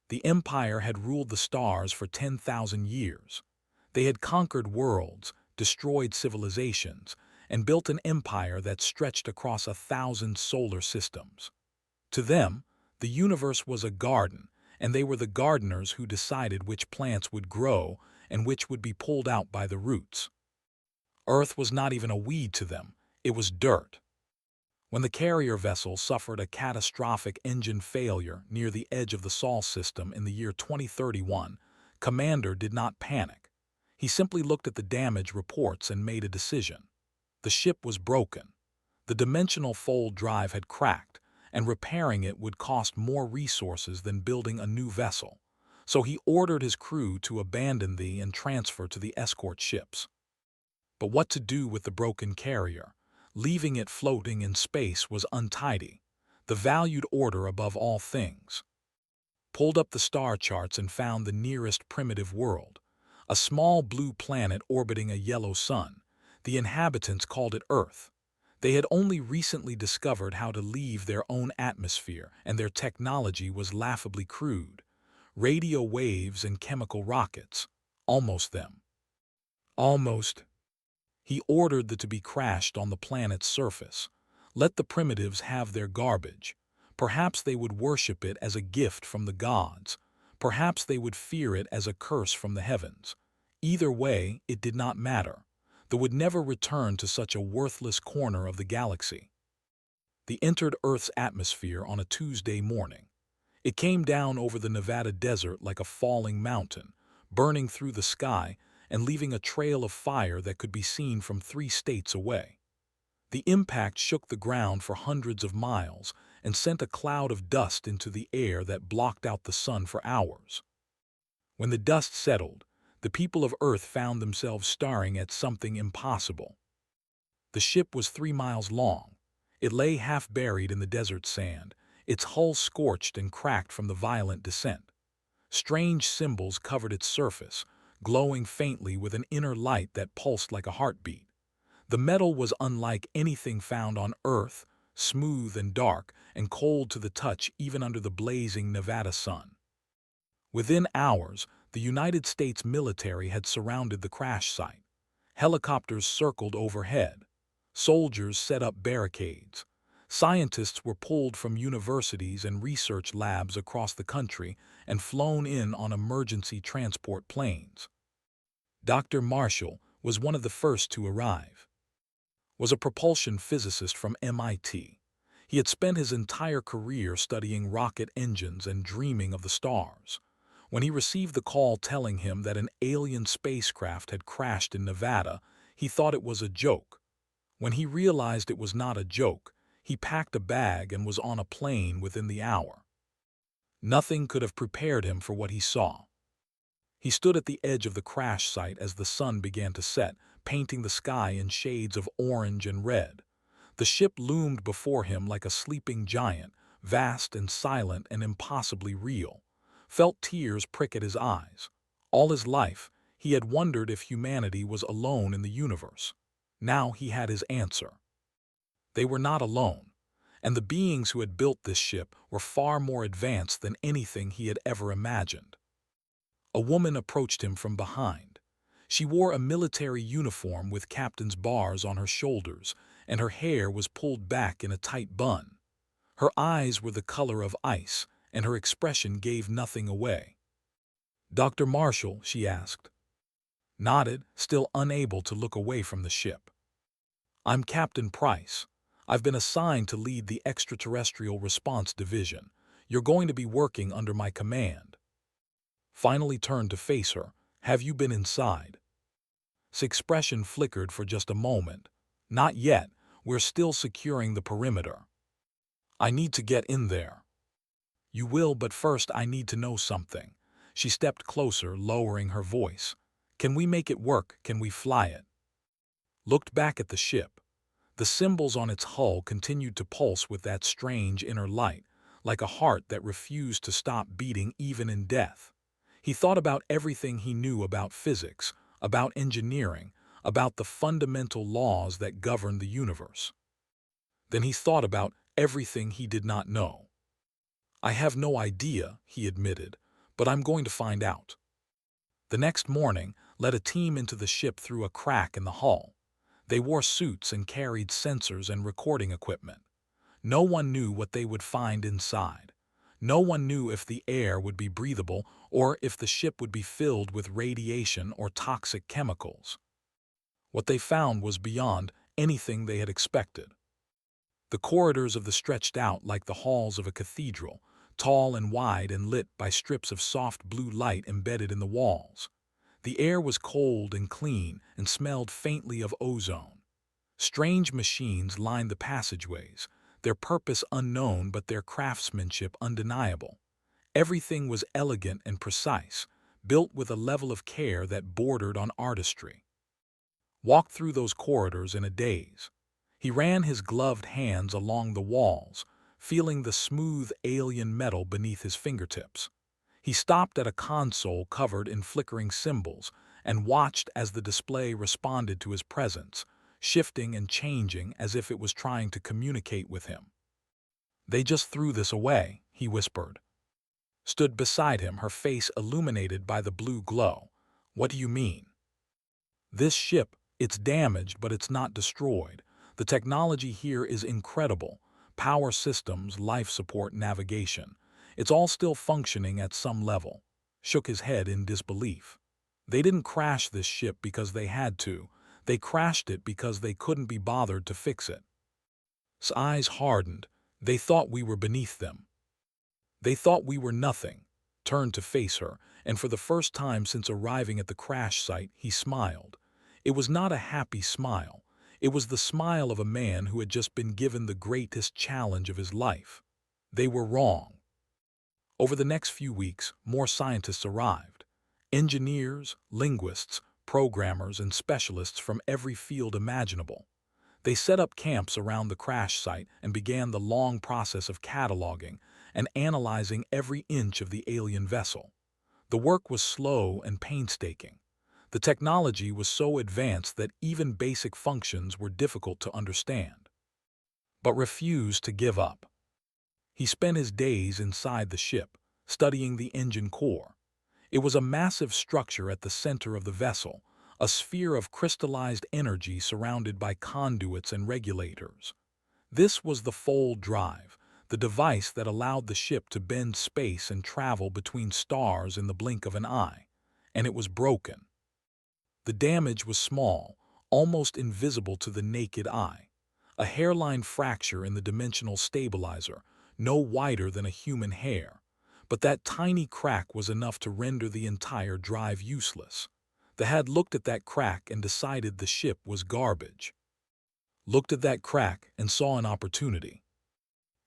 The Empire had ruled the stars for 10,000 years. They had conquered worlds, destroyed civilizations, and built an empire that stretched across 1,000 solar systems. To them, the universe was a garden, and they were the gardeners who decided which plants would grow and which would be pulled out by the roots. Earth was not even a weed to them, it was dirt. When the carrier vessel suffered a catastrophic engine failure near the edge of the Sol system in the year 2031, Commander did not panic. He simply looked at the damage reports and made a decision. The ship was broken. The dimensional fold drive had cracked, and repairing it would cost more resources than building a new vessel. So he ordered his crew to abandon the and transfer to the escort ships. But what to do with the broken carrier? Leaving it floating in space was untidy. The valued order above all things. Pulled up the star charts and found the nearest primitive world. A small blue planet orbiting a yellow sun. The inhabitants called it Earth. They had only recently discovered how to leave their own atmosphere, and their technology was laughably crude. Radio waves and chemical rockets. Almost them. Almost. He ordered the to be crashed on the planet's surface. Let the primitives have their garbage. Perhaps they would worship it as a gift from the gods. Perhaps they would fear it as a curse from the heavens. Either way, it did not matter. They would never return to such a worthless corner of the galaxy. They entered Earth's atmosphere on a Tuesday morning. It came down over the Nevada desert like a falling mountain, burning through the sky and leaving a trail of fire that could be seen from 3 states away. The impact shook the ground for hundreds of miles and sent a cloud of dust into the air that blocked out the sun for hours. When the dust settled, the people of Earth found themselves staring at something impossible. The ship was 3 miles long. It lay half buried in the desert sand, its hull scorched and cracked from the violent descent. Strange symbols covered its surface, glowing faintly with an inner light that pulsed like a heartbeat. The metal was unlike anything found on Earth, smooth and dark and cold to the touch even under the blazing Nevada sun. Within hours, the United States military had surrounded the crash site. Helicopters circled overhead. Soldiers set up barricades. Scientists were pulled from universities and research labs across the country and flown in on emergency transport planes. Dr. Marshall was one of the first to arrive. Was a propulsion physicist from MIT. He had spent his entire career studying rocket engines and dreaming of the stars. When he received the call telling him that an alien spacecraft had crashed in Nevada, he thought it was a joke. When he realized it was not a joke, he packed a bag and was on a plane within the hour. Nothing could have prepared him for what he saw. He stood at the edge of the crash site as the sun began to set, painting the sky in shades of orange and red. The ship loomed before him like a sleeping giant, vast and silent and impossibly real. Felt tears prick at his eyes. All his life, he had wondered if humanity was alone in the universe. Now he had his answer. They were not alone, and the beings who had built this ship were far more advanced than anything he had ever imagined. A woman approached him from behind. She wore a military uniform with captain's bars on her shoulders, and her hair was pulled back in a tight bun. Her eyes were the color of ice, and her expression gave nothing away. "Dr. Marshall?" she asked. Nodded, still unable to look away from the ship. "I'm Captain Price. I've been assigned to lead the Extraterrestrial Response Division. You're going to be working under my command." Finally turned to face her. "Have you been inside?" His expression flickered for just a moment. "Not yet. We're still securing the perimeter." "I need to get in there." "You will, but first I need to know something." She stepped closer, lowering her voice. "Can we make it work? Can we fly it?" Looked back at the ship. The symbols on its hull continued to pulse with that strange inner light, like a heart that refused to stop beating even in death. He thought about everything he knew about physics, about engineering, about the fundamental laws that govern the universe. Then he thought about everything he did not know. "I have no idea," he admitted, but I'm going to find out. The next morning, led a team into the ship through a crack in the hull. They wore suits and carried sensors and recording equipment. No one knew what they would find inside. No one knew if the air would be breathable or if the ship would be filled with radiation or toxic chemicals. What they found was beyond anything they had expected. The corridors of the stretched out like the halls of a cathedral, tall and wide and lit by strips of soft blue light embedded in the walls. The air was cold and clean and smelled faintly of ozone. Strange machines lined the passageways, their purpose unknown but their craftsmanship undeniable. Everything was elegant and precise, built with a level of care that bordered on artistry. Walked through those corridors in a daze. He ran his gloved hands along the walls, feeling the smooth alien metal beneath his fingertips. He stopped at a console covered in flickering symbols and watched as the display responded to his presence, shifting and changing as if it was trying to communicate with him. "They just threw this away," he whispered. Stood beside him, her face illuminated by the blue glow. "What do you mean?" "This ship, it's damaged, but it's not destroyed. The technology here is incredible. Power systems, life support, navigation. It's all still functioning at some level." Shook his head in disbelief. "They didn't crash this ship because they had to. They crashed it because they couldn't be bothered to fix it." His eyes hardened. "They thought we were beneath them. They thought we were nothing." Turned to face her, and for the first time since arriving at the crash site, he smiled. It was not a happy smile. It was the smile of a man who had just been given the greatest challenge of his life. They were wrong. Over the next few weeks, more scientists arrived. Engineers, linguists, programmers, and specialists from every field imaginable. They set up camps around the crash site and began the long process of cataloging and analyzing every inch of the alien vessel. The work was slow and painstaking. The technology was so advanced that even basic functions were difficult to understand. But refused to give up. He spent his days inside the ship, studying the engine core. It was a massive structure at the center of the vessel, a sphere of crystallized energy surrounded by conduits and regulators. This was the fold drive, the device that allowed the ship to bend space and travel between stars in the blink of an eye. And it was broken. The damage was small, almost invisible to the naked eye. A hairline fracture in the dimensional stabilizer, no wider than a human hair. But that tiny crack was enough to render the entire drive useless. The had looked at that crack and decided the ship was garbage. Looked at that crack and saw an opportunity.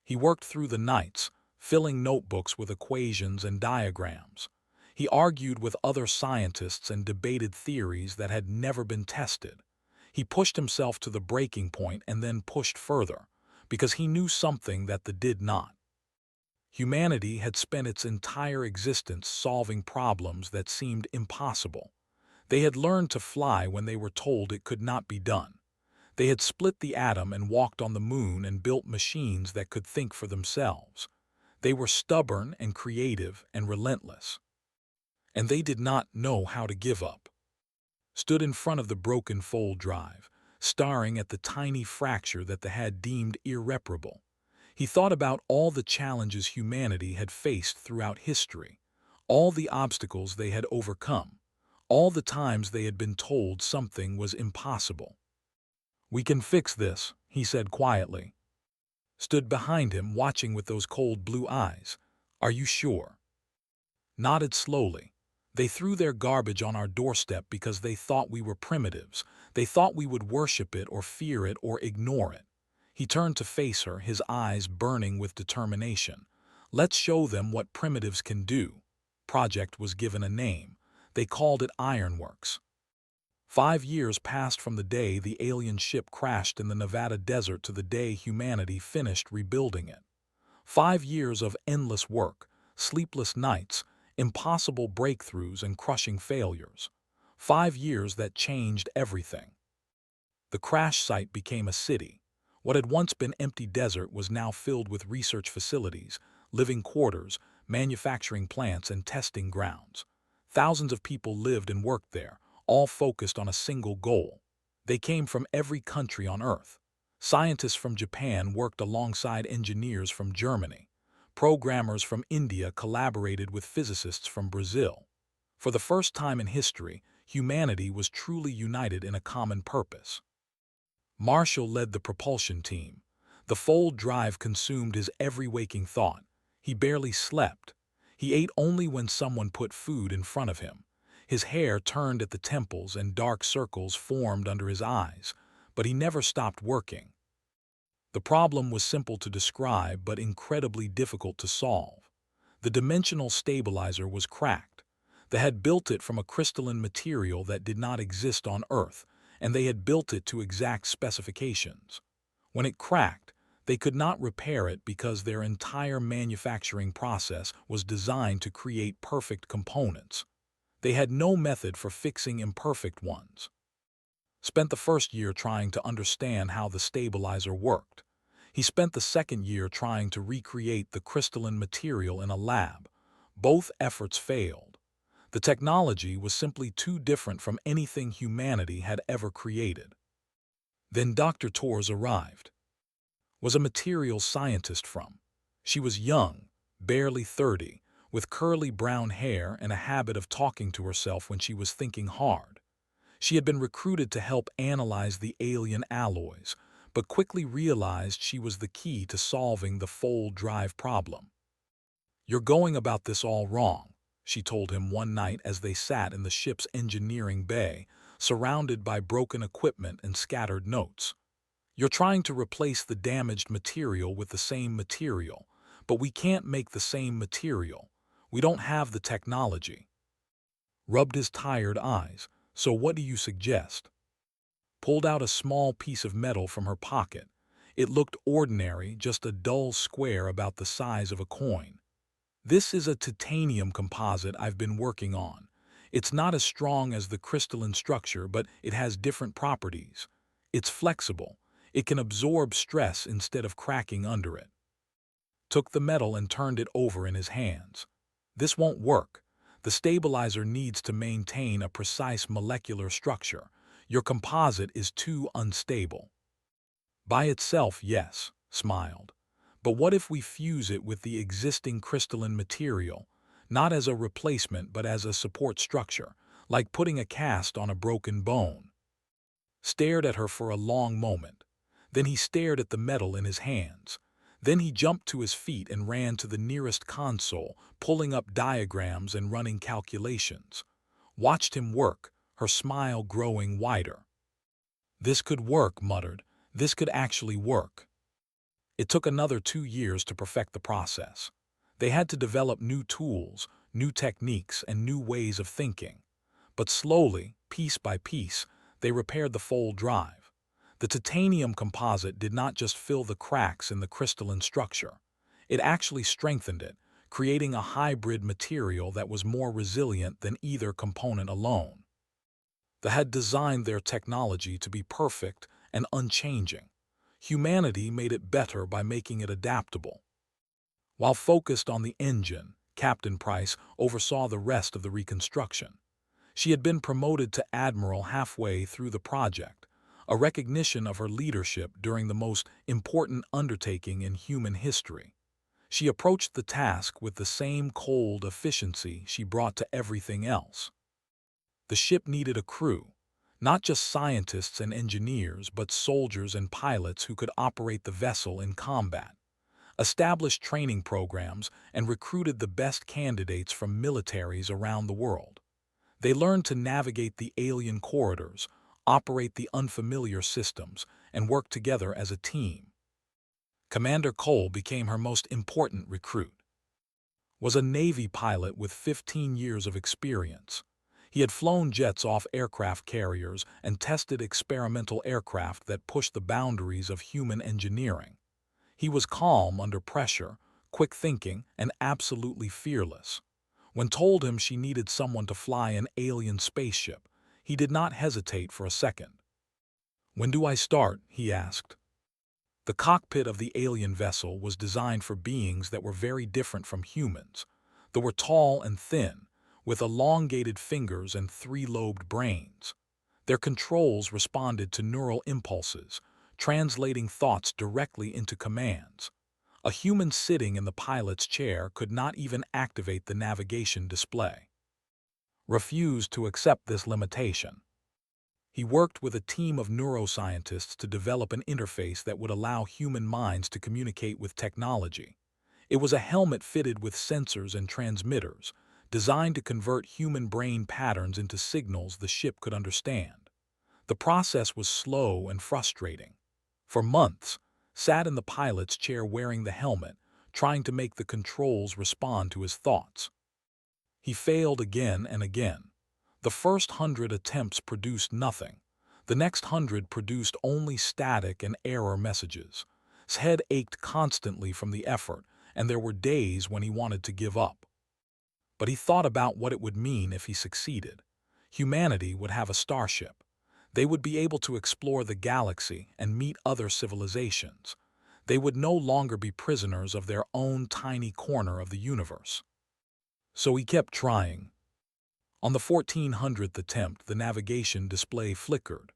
He worked through the nights, filling notebooks with equations and diagrams. He argued with other scientists and debated theories that had never been tested. He pushed himself to the breaking point and then pushed further, because he knew something that the did not. Humanity had spent its entire existence solving problems that seemed impossible. They had learned to fly when they were told it could not be done. They had split the atom and walked on the moon and built machines that could think for themselves. They were stubborn and creative and relentless. And they did not know how to give up. Stood in front of the broken fold drive, staring at the tiny fracture that the had deemed irreparable. He thought about all the challenges humanity had faced throughout history, all the obstacles they had overcome, all the times they had been told something was impossible. "We can fix this," he said quietly. Stood behind him, watching with those cold blue eyes. "Are you sure?" Nodded slowly. "They threw their garbage on our doorstep because they thought we were primitives. They thought we would worship it or fear it or ignore it." He turned to face her, his eyes burning with determination. "Let's show them what primitives can do." Project was given a name. They called it Ironworks. 5 years passed from the day the alien ship crashed in the Nevada desert to the day humanity finished rebuilding it. 5 years of endless work, sleepless nights, impossible breakthroughs and crushing failures. 5 years that changed everything. The crash site became a city. What had once been empty desert was now filled with research facilities, living quarters, manufacturing plants, and testing grounds. Thousands of people lived and worked there, all focused on a single goal. They came from every country on Earth. Scientists from Japan worked alongside engineers from Germany. Programmers from India collaborated with physicists from Brazil. For the first time in history, humanity was truly united in a common purpose. Marshall led the propulsion team. The fold drive consumed his every waking thought. He barely slept. He ate only when someone put food in front of him. His hair turned at the temples and dark circles formed under his eyes, but he never stopped working. The problem was simple to describe but incredibly difficult to solve. The dimensional stabilizer was cracked. They had built it from a crystalline material that did not exist on Earth, and they had built it to exact specifications. When it cracked, they could not repair it because their entire manufacturing process was designed to create perfect components. They had no method for fixing imperfect ones. Spent the first year trying to understand how the stabilizer worked. He spent the second year trying to recreate the crystalline material in a lab. Both efforts failed. The technology was simply too different from anything humanity had ever created. Then Dr. Torres arrived. Was a materials scientist from. She was young, barely 30, with curly brown hair and a habit of talking to herself when she was thinking hard. She had been recruited to help analyze the alien alloys, but quickly realized she was the key to solving the fold drive problem. "You're going about this all wrong," she told him one night as they sat in the ship's engineering bay, surrounded by broken equipment and scattered notes. "You're trying to replace the damaged material with the same material, but we can't make the same material. We don't have the technology." Rubbed his tired eyes. "So what do you suggest?" Pulled out a small piece of metal from her pocket. It looked ordinary, just a dull square about the size of a coin. "This is a titanium composite I've been working on. It's not as strong as the crystalline structure, but it has different properties. It's flexible. It can absorb stress instead of cracking under it." Took the metal and turned it over in his hands. "This won't work. The stabilizer needs to maintain a precise molecular structure. Your composite is too unstable." "By itself, yes," smiled. "But what if we fuse it with the existing crystalline material, not as a replacement but as a support structure, like putting a cast on a broken bone?" Stared at her for a long moment. Then he stared at the metal in his hands. Then he jumped to his feet and ran to the nearest console, pulling up diagrams and running calculations. Watched him work, her smile growing wider. "This could work," muttered. "This could actually work." It took another 2 years to perfect the process. They had to develop new tools, new techniques, and new ways of thinking. But slowly, piece by piece, they repaired the fold drive. The titanium composite did not just fill the cracks in the crystalline structure. It actually strengthened it, creating a hybrid material that was more resilient than either component alone. They had designed their technology to be perfect and unchanging. Humanity made it better by making it adaptable. While focused on the engine, Captain Price oversaw the rest of the reconstruction. She had been promoted to admiral halfway through the project, a recognition of her leadership during the most important undertaking in human history. She approached the task with the same cold efficiency she brought to everything else. The ship needed a crew, not just scientists and engineers, but soldiers and pilots who could operate the vessel in combat. Established training programs and recruited the best candidates from militaries around the world. They learned to navigate the alien corridors, operate the unfamiliar systems, and work together as a team. Commander Cole became her most important recruit. Was a Navy pilot with 15 years of experience. He had flown jets off aircraft carriers and tested experimental aircraft that pushed the boundaries of human engineering. He was calm under pressure, quick thinking, and absolutely fearless. When told him she needed someone to fly an alien spaceship, he did not hesitate for a second. "When do I start?" he asked. The cockpit of the alien vessel was designed for beings that were very different from humans. They were tall and thin, with elongated fingers and three-lobed brains. Their controls responded to neural impulses, translating thoughts directly into commands. A human sitting in the pilot's chair could not even activate the navigation display. Refused to accept this limitation. He worked with a team of neuroscientists to develop an interface that would allow human minds to communicate with technology. It was a helmet fitted with sensors and transmitters, designed to convert human brain patterns into signals the ship could understand. The process was slow and frustrating. For months, sat in the pilot's chair wearing the helmet, trying to make the controls respond to his thoughts. He failed again and again. The first 100 attempts produced nothing. The next 100 produced only static and error messages. His head ached constantly from the effort, and there were days when he wanted to give up. But he thought about what it would mean if he succeeded. Humanity would have a starship. They would be able to explore the galaxy and meet other civilizations. They would no longer be prisoners of their own tiny corner of the universe. So he kept trying. On the 1400th attempt, the navigation display flickered.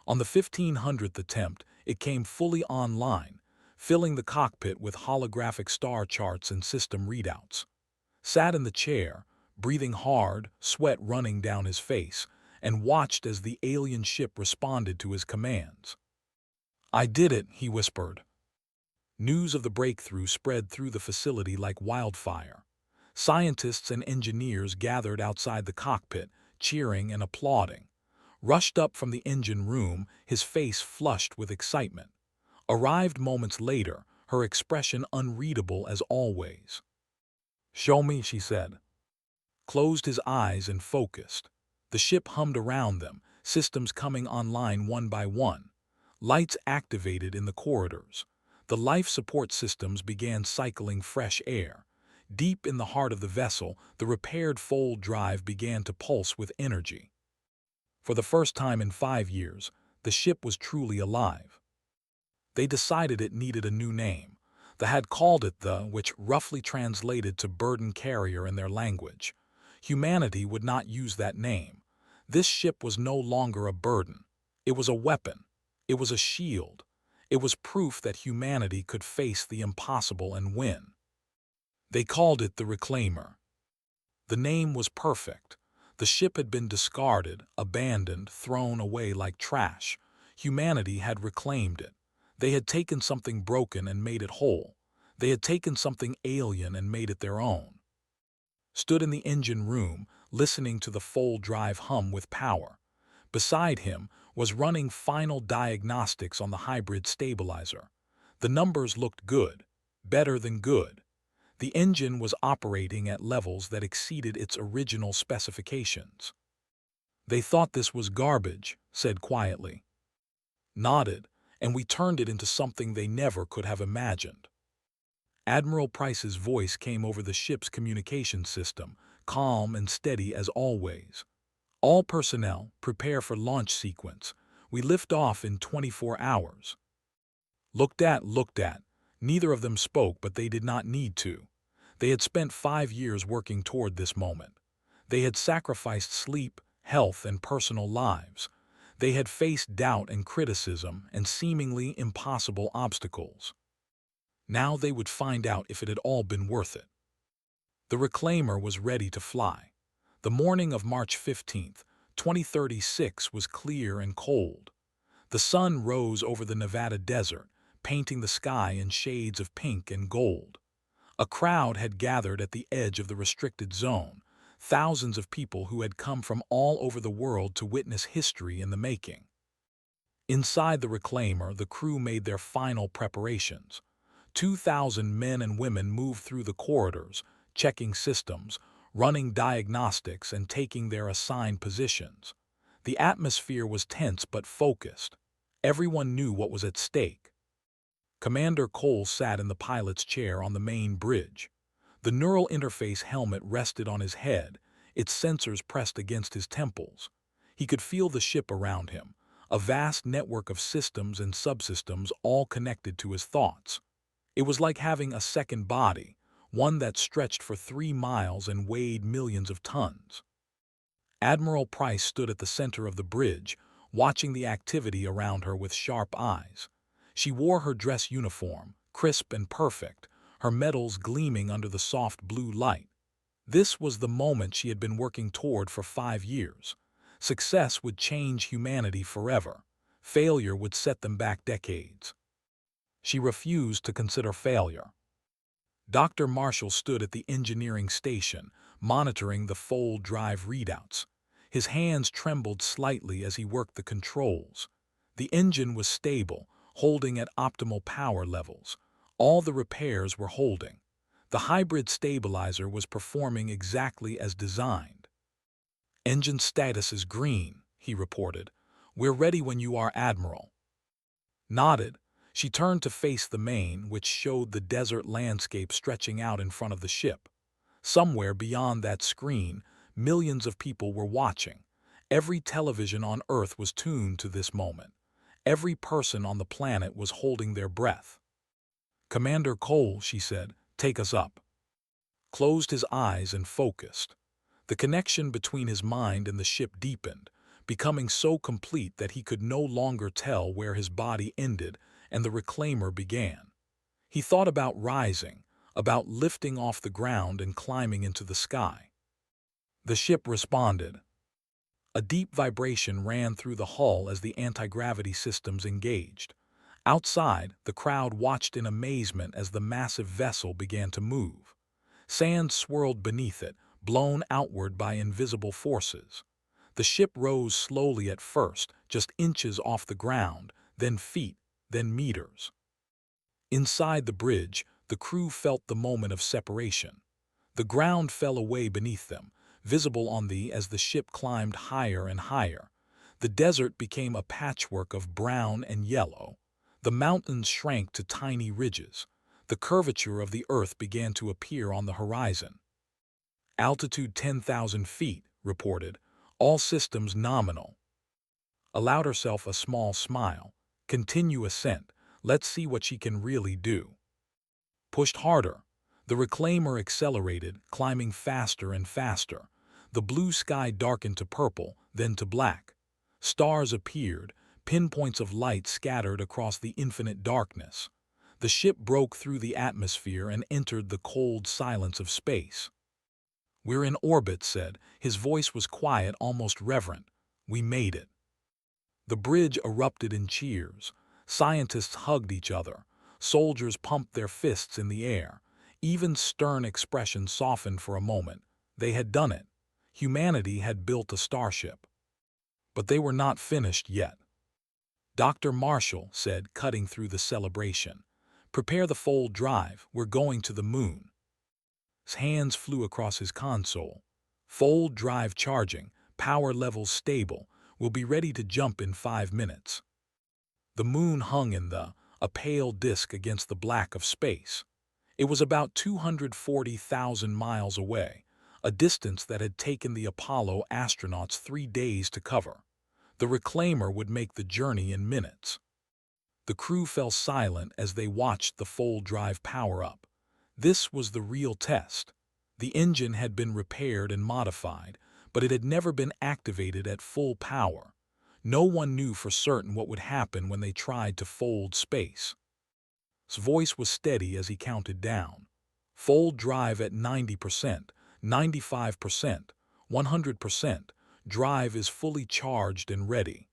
On the 1500th attempt, it came fully online, filling the cockpit with holographic star charts and system readouts. Sat in the chair, breathing hard, sweat running down his face, and watched as the alien ship responded to his commands. "I did it," he whispered. News of the breakthrough spread through the facility like wildfire. Scientists and engineers gathered outside the cockpit, cheering and applauding. Rushed up from the engine room, his face flushed with excitement. Arrived moments later, her expression unreadable as always. "Show me," she said. Closed his eyes and focused. The ship hummed around them, systems coming online one by one. Lights activated in the corridors. The life support systems began cycling fresh air. Deep in the heart of the vessel, the repaired fold drive began to pulse with energy. For the first time in 5 years, the ship was truly alive. They decided it needed a new name. They had called it which roughly translated to burden carrier in their language. Humanity would not use that name. This ship was no longer a burden. It was a weapon. It was a shield. It was proof that humanity could face the impossible and win. They called it the Reclaimer. The name was perfect. The ship had been discarded, abandoned, thrown away like trash. Humanity had reclaimed it. They had taken something broken and made it whole. They had taken something alien and made it their own. Stood in the engine room, listening to the fold drive hum with power. Beside him was running final diagnostics on the hybrid stabilizer. The numbers looked good, better than good. The engine was operating at levels that exceeded its original specifications. "They thought this was garbage," said quietly. Nodded, "and we turned it into something they never could have imagined." Admiral Price's voice came over the ship's communication system, calm and steady as always. "All personnel, prepare for launch sequence. We lift off in 24 hours. Looked at. Neither of them spoke, but they did not need to. They had spent 5 years working toward this moment. They had sacrificed sleep, health, and personal lives. They had faced doubt and criticism and seemingly impossible obstacles. Now they would find out if it had all been worth it. The Reclaimer was ready to fly. The morning of March 15th, 2036 was clear and cold. The sun rose over the Nevada desert, painting the sky in shades of pink and gold. A crowd had gathered at the edge of the restricted zone, thousands of people who had come from all over the world to witness history in the making. Inside the Reclaimer, the crew made their final preparations. 2,000 men and women moved through the corridors, checking systems, running diagnostics, and taking their assigned positions. The atmosphere was tense but focused. Everyone knew what was at stake. Commander Cole sat in the pilot's chair on the main bridge. The neural interface helmet rested on his head, its sensors pressed against his temples. He could feel the ship around him, a vast network of systems and subsystems all connected to his thoughts. It was like having a second body, one that stretched for 3 miles and weighed millions of tons. Admiral Price stood at the center of the bridge, watching the activity around her with sharp eyes. She wore her dress uniform, crisp and perfect, her medals gleaming under the soft blue light. This was the moment she had been working toward for 5 years. Success would change humanity forever. Failure would set them back decades. She refused to consider failure. Dr. Marshall stood at the engineering station, monitoring the fold drive readouts. His hands trembled slightly as he worked the controls. The engine was stable, holding at optimal power levels. All the repairs were holding. The hybrid stabilizer was performing exactly as designed. "Engine status is green," he reported. "We're ready when you are, Admiral." Nodded, she turned to face the main, which showed the desert landscape stretching out in front of the ship. Somewhere beyond that screen, millions of people were watching. Every television on Earth was tuned to this moment. Every person on the planet was holding their breath. "Commander Cole," she said, "take us up." Closed his eyes and focused. The connection between his mind and the ship deepened, becoming so complete that he could no longer tell where his body ended and the reclaimer began. He thought about rising, about lifting off the ground and climbing into the sky. The ship responded. A deep vibration ran through the hull as the anti-gravity systems engaged. Outside, the crowd watched in amazement as the massive vessel began to move. Sand swirled beneath it, blown outward by invisible forces. The ship rose slowly at first, just inches off the ground, then feet, then meters. Inside the bridge, the crew felt the moment of separation. The ground fell away beneath them, visible as the ship climbed higher and higher. The desert became a patchwork of brown and yellow. The mountains shrank to tiny ridges. The curvature of the earth began to appear on the horizon. "Altitude 10,000 feet, reported. All systems nominal." Allowed herself a small smile. "Continue ascent. Let's see what she can really do." Pushed harder. The reclaimer accelerated, climbing faster and faster. The blue sky darkened to purple, then to black. Stars appeared, pinpoints of light scattered across the infinite darkness. The ship broke through the atmosphere and entered the cold silence of space. "We're in orbit," said. His voice was quiet, almost reverent. "We made it." The bridge erupted in cheers. Scientists hugged each other. Soldiers pumped their fists in the air. Even stern expressions softened for a moment. They had done it. Humanity had built a starship. But they were not finished yet. Dr. Marshall said, cutting through the celebration, "Prepare the fold drive. We're going to the moon." His hands flew across his console. "Fold drive charging. Power levels stable. We'll be ready to jump in 5 minutes." The moon hung a pale disk against the black of space. It was about 240,000 miles away, a distance that had taken the Apollo astronauts 3 days to cover. The reclaimer would make the journey in minutes. The crew fell silent as they watched the fold drive power up. This was the real test. The engine had been repaired and modified, but it had never been activated at full power. No one knew for certain what would happen when they tried to fold space. His voice was steady as he counted down. "Fold drive at 90%, 95%, 100%. Drive is fully charged and ready."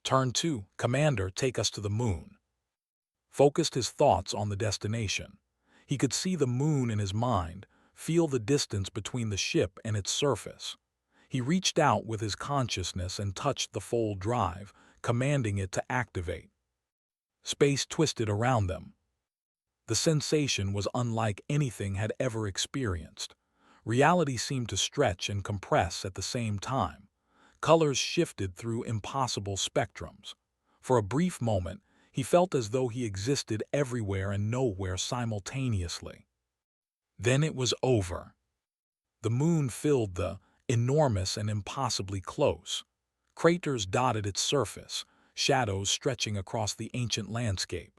"Turn 2, Commander, take us to the moon." Focused his thoughts on the destination. He could see the moon in his mind, feel the distance between the ship and its surface. He reached out with his consciousness and touched the fold drive, commanding it to activate. Space twisted around them. The sensation was unlike anything had ever experienced. Reality seemed to stretch and compress at the same time. Colors shifted through impossible spectrums. For a brief moment, he felt as though he existed everywhere and nowhere simultaneously. Then it was over. The moon filled enormous and impossibly close. Craters dotted its surface, shadows stretching across the ancient landscape.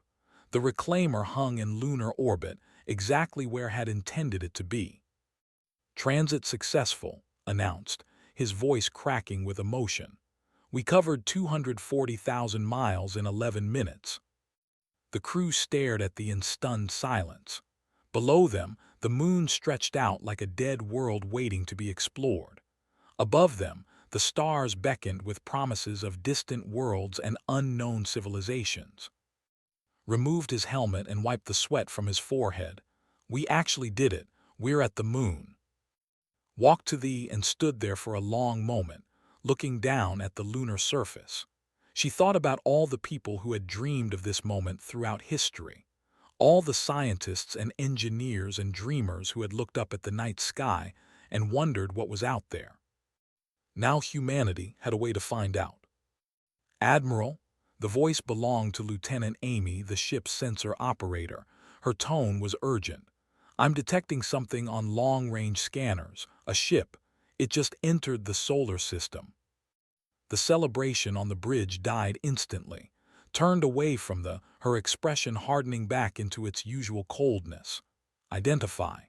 The reclaimer hung in lunar orbit, exactly where had intended it to be. "Transit successful," announced, his voice cracking with emotion. "We covered 240,000 miles in 11 minutes." The crew stared at in stunned silence. Below them, the moon stretched out like a dead world waiting to be explored. Above them, the stars beckoned with promises of distant worlds and unknown civilizations. Removed his helmet and wiped the sweat from his forehead. "We actually did it. We're at the moon." Walked to thee and stood there for a long moment, looking down at the lunar surface. She thought about all the people who had dreamed of this moment throughout history, all the scientists and engineers and dreamers who had looked up at the night sky and wondered what was out there. Now humanity had a way to find out. "Admiral," the voice belonged to Lieutenant Amy, the ship's sensor operator. Her tone was urgent. "I'm detecting something on long-range scanners. A ship. It just entered the solar system." The celebration on the bridge died instantly, turned away from her expression hardening back into its usual coldness. "Identify."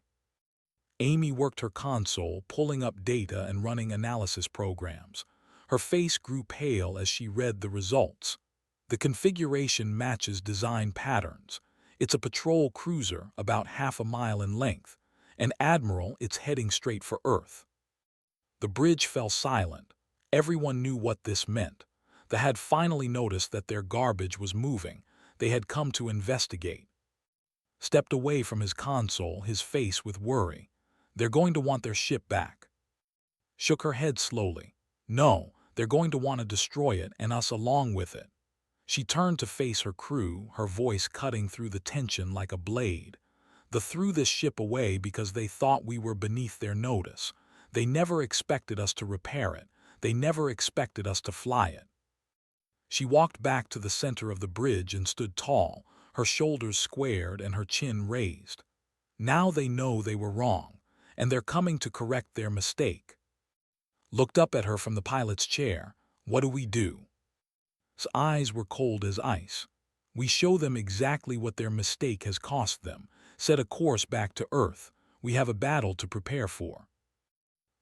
Amy worked her console, pulling up data and running analysis programs. Her face grew pale as she read the results. "The configuration matches design patterns. It's a patrol cruiser about half a mile in length. And Admiral, it's heading straight for Earth." The bridge fell silent. Everyone knew what this meant. They had finally noticed that their garbage was moving. They had come to investigate. Stepped away from his console, his face with worry. "They're going to want their ship back." Shook her head slowly. "No, they're going to want to destroy it and us along with it." She turned to face her crew, her voice cutting through the tension like a blade. "They threw this ship away because they thought we were beneath their notice. They never expected us to repair it. They never expected us to fly it." She walked back to the center of the bridge and stood tall, her shoulders squared and her chin raised. "Now they know they were wrong, and they're coming to correct their mistake." Looked up at her from the pilot's chair. "What do we do?" His eyes were cold as ice. "We show them exactly what their mistake has cost them, set a course back to Earth. We have a battle to prepare for."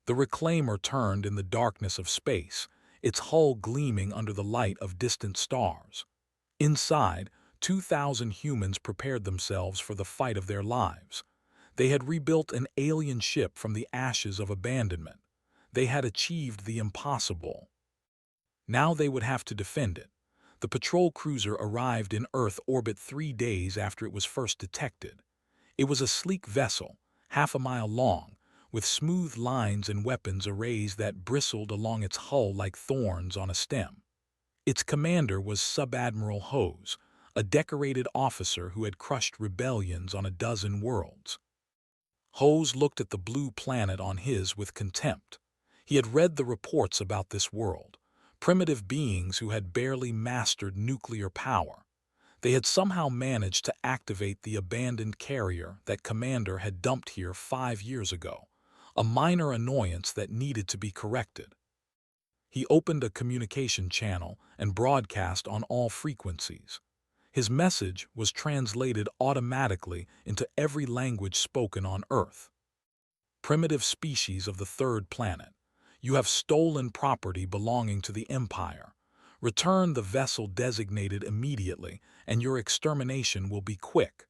The reclaimer turned in the darkness of space, its hull gleaming under the light of distant stars. Inside, 2,000 humans prepared themselves for the fight of their lives. They had rebuilt an alien ship from the ashes of abandonment. They had achieved the impossible. Now they would have to defend it. The patrol cruiser arrived in Earth orbit 3 days after it was first detected. It was a sleek vessel, half a mile long, with smooth lines and weapons arrays that bristled along its hull like thorns on a stem. Its commander was Sub-Admiral Hose, a decorated officer who had crushed rebellions on a dozen worlds. Hose looked at the blue planet on his with contempt. He had read the reports about this world. Primitive beings who had barely mastered nuclear power. They had somehow managed to activate the abandoned carrier that Commander had dumped here 5 years ago, a minor annoyance that needed to be corrected. He opened a communication channel and broadcast on all frequencies. His message was translated automatically into every language spoken on Earth. "Primitive species of the third planet. You have stolen property belonging to the Empire. Return the vessel designated immediately, and your extermination will be quick.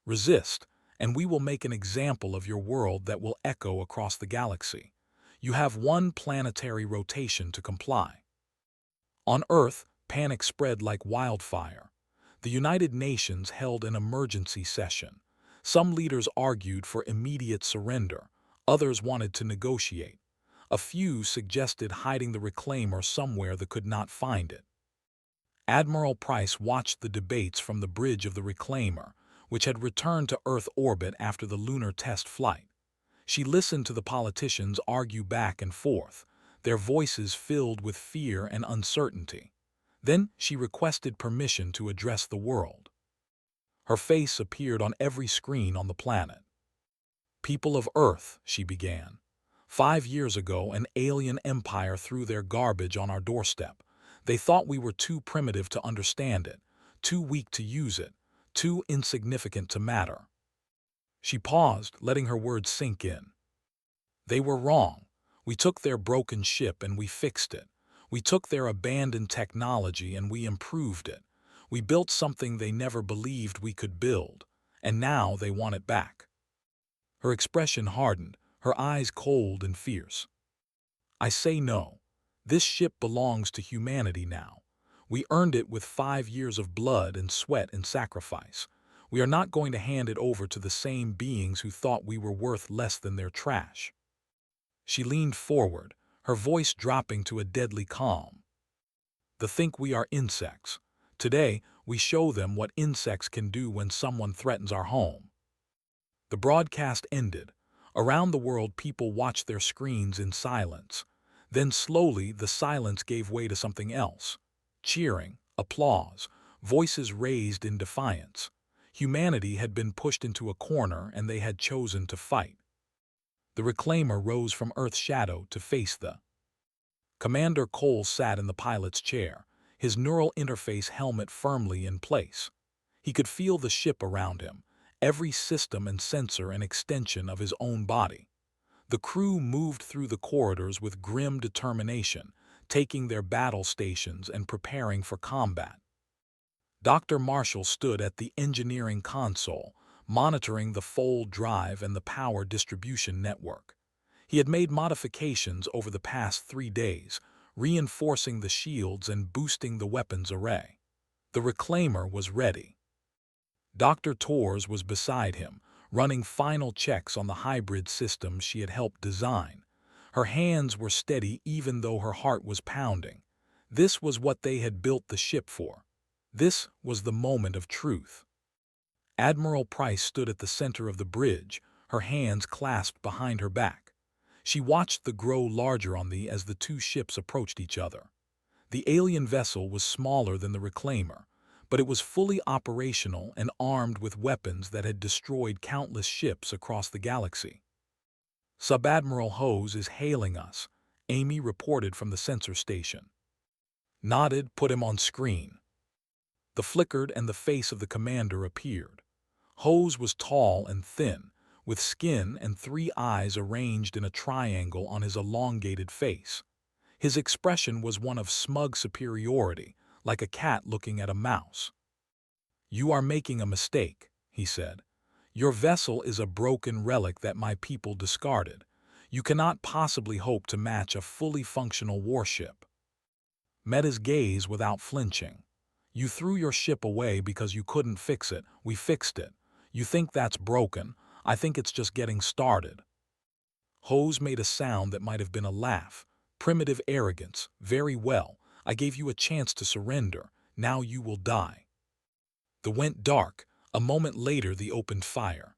Resist, and we will make an example of your world that will echo across the galaxy. You have 1 planetary rotation to comply." On Earth, panic spread like wildfire. The United Nations held an emergency session. Some leaders argued for immediate surrender. Others wanted to negotiate. A few suggested hiding the reclaimer somewhere that could not find it. Admiral Price watched the debates from the bridge of the reclaimer, which had returned to Earth orbit after the lunar test flight. She listened to the politicians argue back and forth, their voices filled with fear and uncertainty. Then she requested permission to address the world. Her face appeared on every screen on the planet. "People of Earth," she began. 5 years ago, an alien empire threw their garbage on our doorstep. They thought we were too primitive to understand it, too weak to use it, too insignificant to matter." She paused, letting her words sink in. They were wrong. We took their broken ship and we fixed it. We took their abandoned technology and we improved it. We built something they never believed we could build, and now they want it back. Her expression hardened, her eyes cold and fierce. I say no. This ship belongs to humanity now. We earned it with 5 years of blood and sweat and sacrifice. We are not going to hand it over to the same beings who thought we were worth less than their trash. She leaned forward, her voice dropping to a deadly calm. They think we are insects. Today, we show them what insects can do when someone threatens our home. The broadcast ended. Around the world, people watched their screens in silence. Then slowly, the silence gave way to something else. Cheering, applause, voices raised in defiance. Humanity had been pushed into a corner and they had chosen to fight. The reclaimer rose from Earth's shadow to face the. Commander Cole sat in the pilot's chair, his neural interface helmet firmly in place. He could feel the ship around him, every system and sensor an extension of his own body. The crew moved through the corridors with grim determination, taking their battle stations and preparing for combat. Dr. Marshall stood at the engineering console, monitoring the fold drive and the power distribution network. He had made modifications over the past 3 days, reinforcing the shields and boosting the weapons array. The reclaimer was ready. Dr. Torres was beside him, running final checks on the hybrid system she had helped design. Her hands were steady even though her heart was pounding. This was what they had built the ship for. This was the moment of truth. Admiral Price stood at the center of the bridge, her hands clasped behind her back. She watched the grow larger on as the two ships approached each other. The alien vessel was smaller than the reclaimer, but it was fully operational and armed with weapons that had destroyed countless ships across the galaxy. Sub-Admiral Hose is hailing us, Amy reported from the sensor station. Nodded, put him on screen. The flickered and the face of the commander appeared. Hose was tall and thin, with skin and 3 eyes arranged in a triangle on his elongated face. His expression was one of smug superiority, like a cat looking at a mouse. "You are making a mistake," he said. "Your vessel is a broken relic that my people discarded. You cannot possibly hope to match a fully functional warship." Met his gaze without flinching. "You threw your ship away because you couldn't fix it. We fixed it. You think that's broken. I think it's just getting started." Hose made a sound that might have been a laugh. Primitive arrogance. "Very well. I gave you a chance to surrender. Now you will die." The went dark. A moment later they opened fire.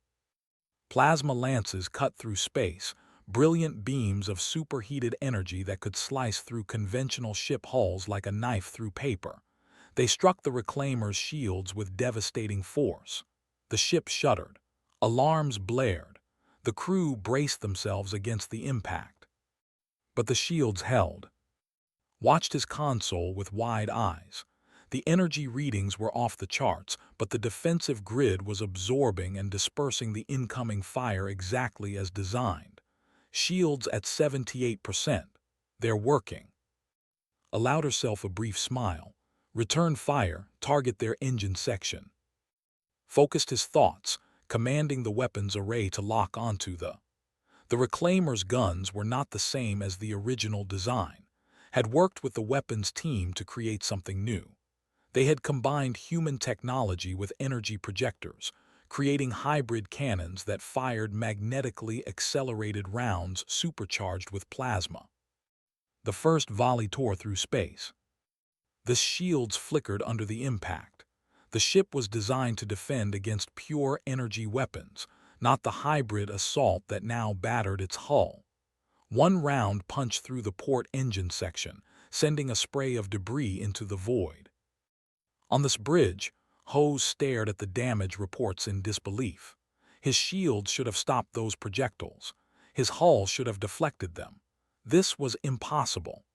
Plasma lances cut through space, brilliant beams of superheated energy that could slice through conventional ship hulls like a knife through paper. They struck the reclaimer's shields with devastating force. The ship shuddered. Alarms blared. The crew braced themselves against the impact. But the shields held. Watched his console with wide eyes. The energy readings were off the charts, but the defensive grid was absorbing and dispersing the incoming fire exactly as designed. Shields at 78%. They're working. Allowed herself a brief smile. Return fire, target their engine section. Focused his thoughts, commanding the weapons array to lock onto the. The reclaimer's guns were not the same as the original design. Had worked with the weapons team to create something new. They had combined human technology with energy projectors, creating hybrid cannons that fired magnetically accelerated rounds supercharged with plasma. The first volley tore through space. The shields flickered under the impact. The ship was designed to defend against pure energy weapons, not the hybrid assault that now battered its hull. One round punched through the port engine section, sending a spray of debris into the void. On this bridge, Hose stared at the damage reports in disbelief. His shield should have stopped those projectiles. His hull should have deflected them. This was impossible.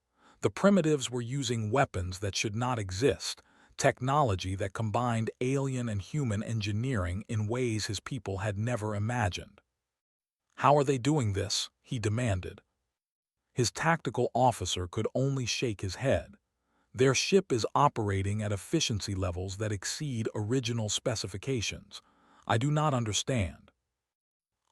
The primitives were using weapons that should not exist, technology that combined alien and human engineering in ways his people had never imagined. "How are they doing this?" he demanded. His tactical officer could only shake his head. "Their ship is operating at efficiency levels that exceed original specifications. I do not understand."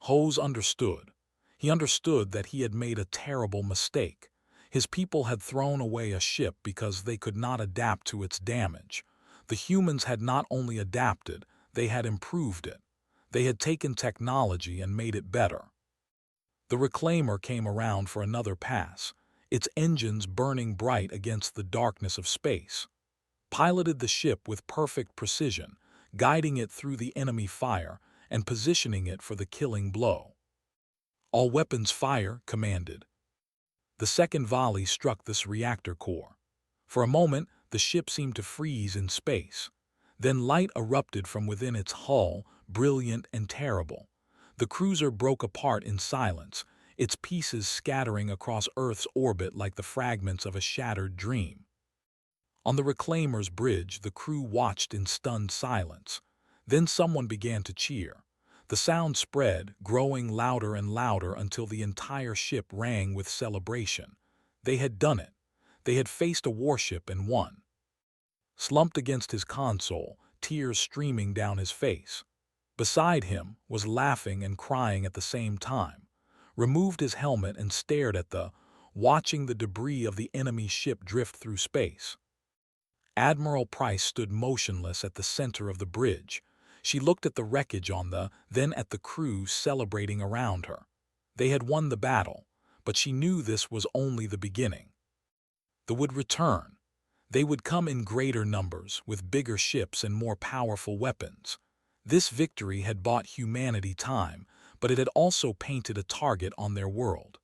Hose understood. He understood that he had made a terrible mistake. His people had thrown away a ship because they could not adapt to its damage. The humans had not only adapted, they had improved it. They had taken technology and made it better. The reclaimer came around for another pass, its engines burning bright against the darkness of space. Piloted the ship with perfect precision, guiding it through the enemy fire and positioning it for the killing blow. "All weapons fire," commanded. The second volley struck this reactor core. For a moment, the ship seemed to freeze in space. Then light erupted from within its hull, brilliant and terrible. The cruiser broke apart in silence, its pieces scattering across Earth's orbit like the fragments of a shattered dream. On the reclaimer's bridge, the crew watched in stunned silence. Then someone began to cheer. The sound spread, growing louder and louder until the entire ship rang with celebration. They had done it. They had faced a warship and won. Slumped against his console, tears streaming down his face. Beside him was laughing and crying at the same time. Removed his helmet and stared at watching the debris of the enemy ship drift through space. Admiral Price stood motionless at the center of the bridge. She looked at the wreckage then at the crew celebrating around her. They had won the battle, but she knew this was only the beginning. They would return. They would come in greater numbers, with bigger ships and more powerful weapons. This victory had bought humanity time, but it had also painted a target on their world.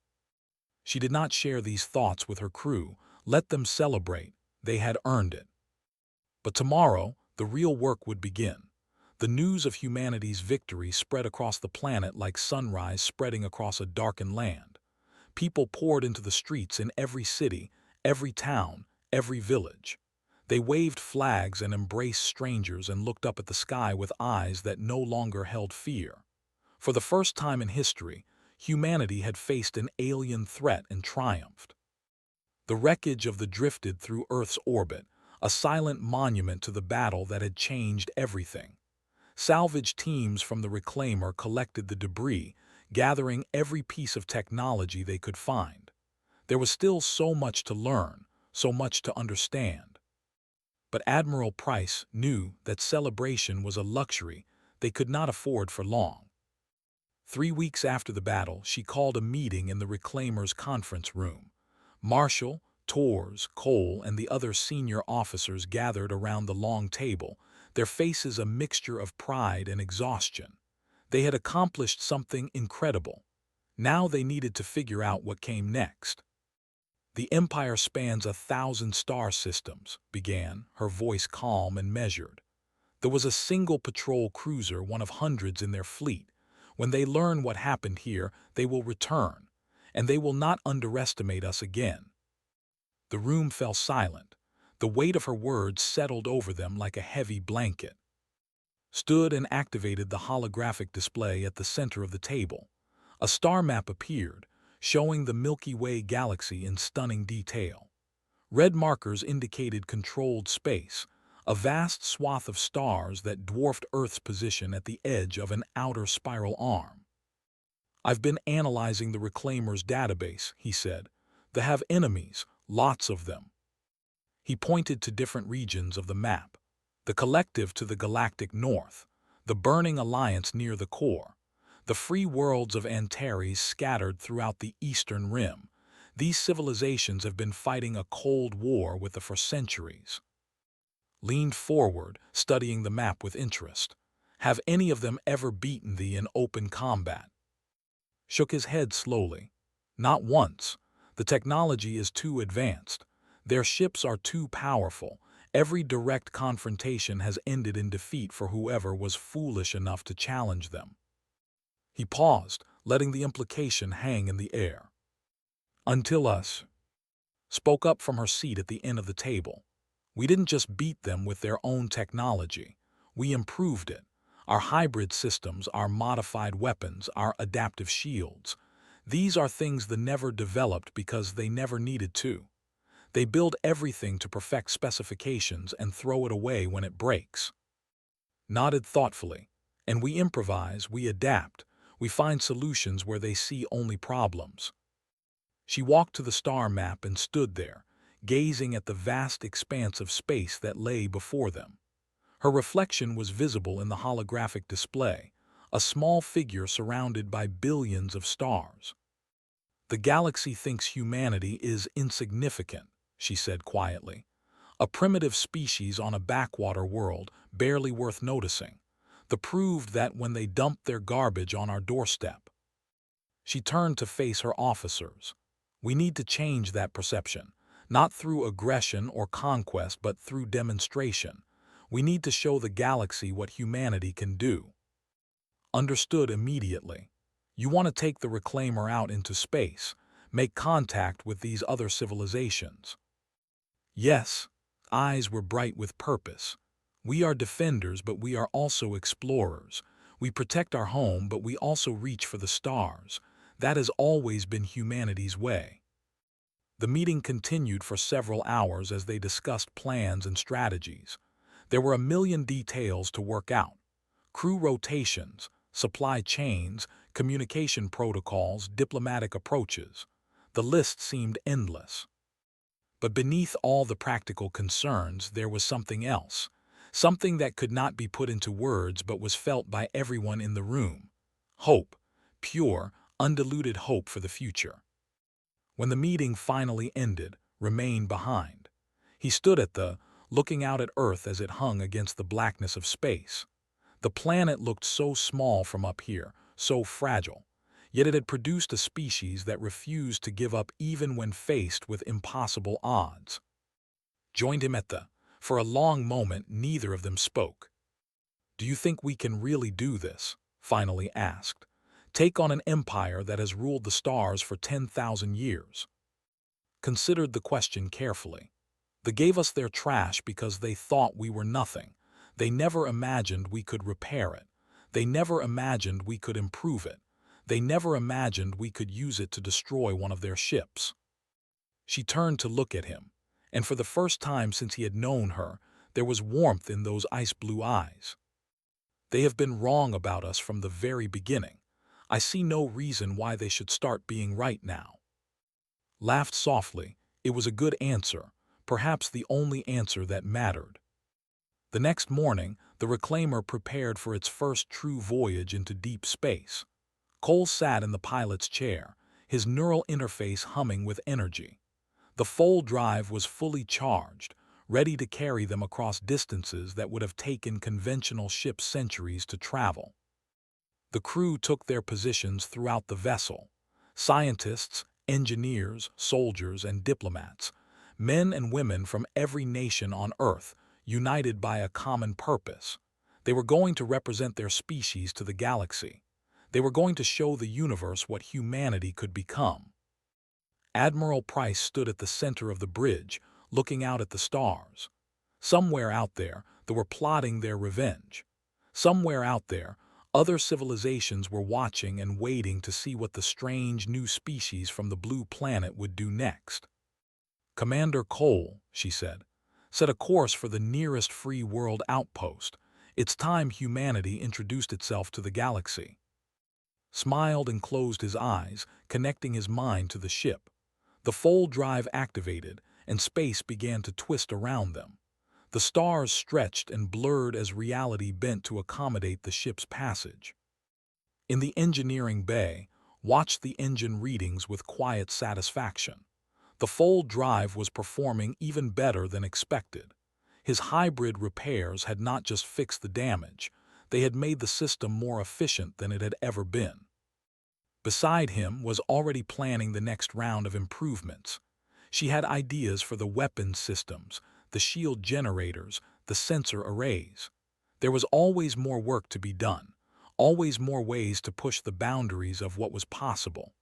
She did not share these thoughts with her crew. Let them celebrate. They had earned it. But tomorrow, the real work would begin. The news of humanity's victory spread across the planet like sunrise spreading across a darkened land. People poured into the streets in every city, every town, every village. They waved flags and embraced strangers and looked up at the sky with eyes that no longer held fear. For the first time in history, humanity had faced an alien threat and triumphed. The wreckage of the drifted through Earth's orbit, a silent monument to the battle that had changed everything. Salvage teams from the reclaimer collected the debris, gathering every piece of technology they could find. There was still so much to learn, so much to understand. But Admiral Price knew that celebration was a luxury they could not afford for long. 3 weeks after the battle, she called a meeting in the reclaimer's conference room. Marshall, Torres, Cole, and the other senior officers gathered around the long table, their faces a mixture of pride and exhaustion. They had accomplished something incredible. Now they needed to figure out what came next. "The Empire spans 1,000 star systems," began, her voice calm and measured. "There was a single patrol cruiser, one of hundreds in their fleet. When they learn what happened here, they will return, and they will not underestimate us again." The room fell silent. The weight of her words settled over them like a heavy blanket. Stood and activated the holographic display at the center of the table. A star map appeared, showing the Milky Way galaxy in stunning detail. Red markers indicated controlled space, a vast swath of stars that dwarfed Earth's position at the edge of an outer spiral arm. "I've been analyzing the Reclaimer's database," he said. "They have enemies, lots of them." He pointed to different regions of the map. The Collective to the galactic north, the Burning Alliance near the core, the free worlds of Antares scattered throughout the eastern rim. These civilizations have been fighting a cold war with for centuries. Leaned forward, studying the map with interest. "Have any of them ever beaten thee in open combat?" Shook his head slowly. "Not once. The technology is too advanced. Their ships are too powerful. Every direct confrontation has ended in defeat for whoever was foolish enough to challenge them." He paused, letting the implication hang in the air. "Until us," spoke up from her seat at the end of the table. We didn't just beat them with their own technology. We improved it. Our hybrid systems, our modified weapons, our adaptive shields. These are things the Never developed because they never needed to. They build everything to perfect specifications and throw it away when it breaks. Nodded thoughtfully. And we improvise, we adapt, we find solutions where they see only problems. She walked to the star map and stood there, gazing at the vast expanse of space that lay before them. Her reflection was visible in the holographic display, a small figure surrounded by billions of stars. The galaxy thinks humanity is insignificant, she said quietly. A primitive species on a backwater world, barely worth noticing. The proved that when they dumped their garbage on our doorstep. She turned to face her officers. We need to change that perception, not through aggression or conquest but through demonstration. We need to show the galaxy what humanity can do. Understood immediately. You want to take the Reclaimer out into space, make contact with these other civilizations. Yes, eyes were bright with purpose. We are defenders, but we are also explorers. We protect our home, but we also reach for the stars. That has always been humanity's way. The meeting continued for several hours as they discussed plans and strategies. There were a million details to work out. Crew rotations, supply chains, communication protocols, diplomatic approaches. The list seemed endless. But beneath all the practical concerns, there was something else. Something that could not be put into words but was felt by everyone in the room. Hope. Pure, undiluted hope for the future. When the meeting finally ended, remained behind. He stood looking out at Earth as it hung against the blackness of space. The planet looked so small from up here, so fragile. Yet it had produced a species that refused to give up even when faced with impossible odds. Joined him For a long moment, neither of them spoke. "Do you think we can really do this?" finally asked. "Take on an empire that has ruled the stars for 10,000 years?" Considered the question carefully. They gave us their trash because they thought we were nothing. They never imagined we could repair it. They never imagined we could improve it. They never imagined we could use it to destroy one of their ships. She turned to look at him, and for the first time since he had known her, there was warmth in those ice-blue eyes. "They have been wrong about us from the very beginning. I see no reason why they should start being right now." Laughed softly. It was a good answer, perhaps the only answer that mattered. The next morning, the Reclaimer prepared for its first true voyage into deep space. Cole sat in the pilot's chair, his neural interface humming with energy. The fold drive was fully charged, ready to carry them across distances that would have taken conventional ships centuries to travel. The crew took their positions throughout the vessel. Scientists, engineers, soldiers, and diplomats, men and women from every nation on Earth, united by a common purpose. They were going to represent their species to the galaxy. They were going to show the universe what humanity could become. Admiral Price stood at the center of the bridge, looking out at the stars. Somewhere out there, they were plotting their revenge. Somewhere out there, other civilizations were watching and waiting to see what the strange new species from the blue planet would do next. "Commander Cole," she said, "set a course for the nearest free world outpost. It's time humanity introduced itself to the galaxy." Smiled and closed his eyes, connecting his mind to the ship. The fold drive activated, and space began to twist around them. The stars stretched and blurred as reality bent to accommodate the ship's passage. In the engineering bay, watched the engine readings with quiet satisfaction. The fold drive was performing even better than expected. His hybrid repairs had not just fixed the damage, they had made the system more efficient than it had ever been. Beside him was already planning the next round of improvements. She had ideas for the weapons systems, the shield generators, the sensor arrays. There was always more work to be done, always more ways to push the boundaries of what was possible.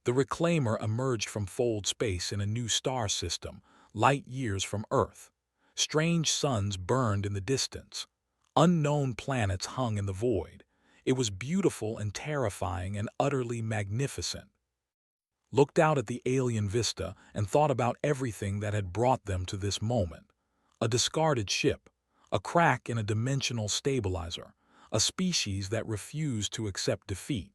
The Reclaimer emerged from fold space in a new star system, light years from Earth. Strange suns burned in the distance. Unknown planets hung in the void. It was beautiful and terrifying and utterly magnificent. Looked out at the alien vista and thought about everything that had brought them to this moment. A discarded ship, a crack in a dimensional stabilizer, a species that refused to accept defeat.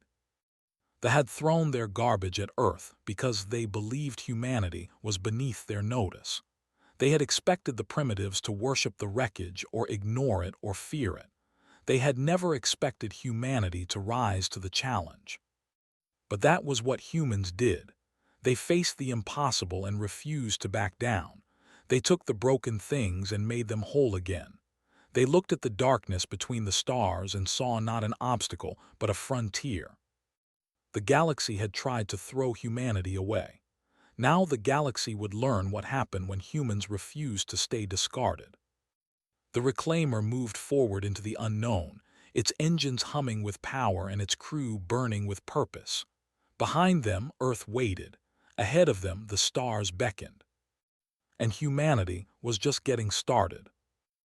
They had thrown their garbage at Earth because they believed humanity was beneath their notice. They had expected the primitives to worship the wreckage or ignore it or fear it. They had never expected humanity to rise to the challenge. But that was what humans did. They faced the impossible and refused to back down. They took the broken things and made them whole again. They looked at the darkness between the stars and saw not an obstacle, but a frontier. The galaxy had tried to throw humanity away. Now the galaxy would learn what happened when humans refused to stay discarded. The reclaimer moved forward into the unknown, its engines humming with power and its crew burning with purpose. Behind them, Earth waited. Ahead of them, the stars beckoned. And humanity was just getting started.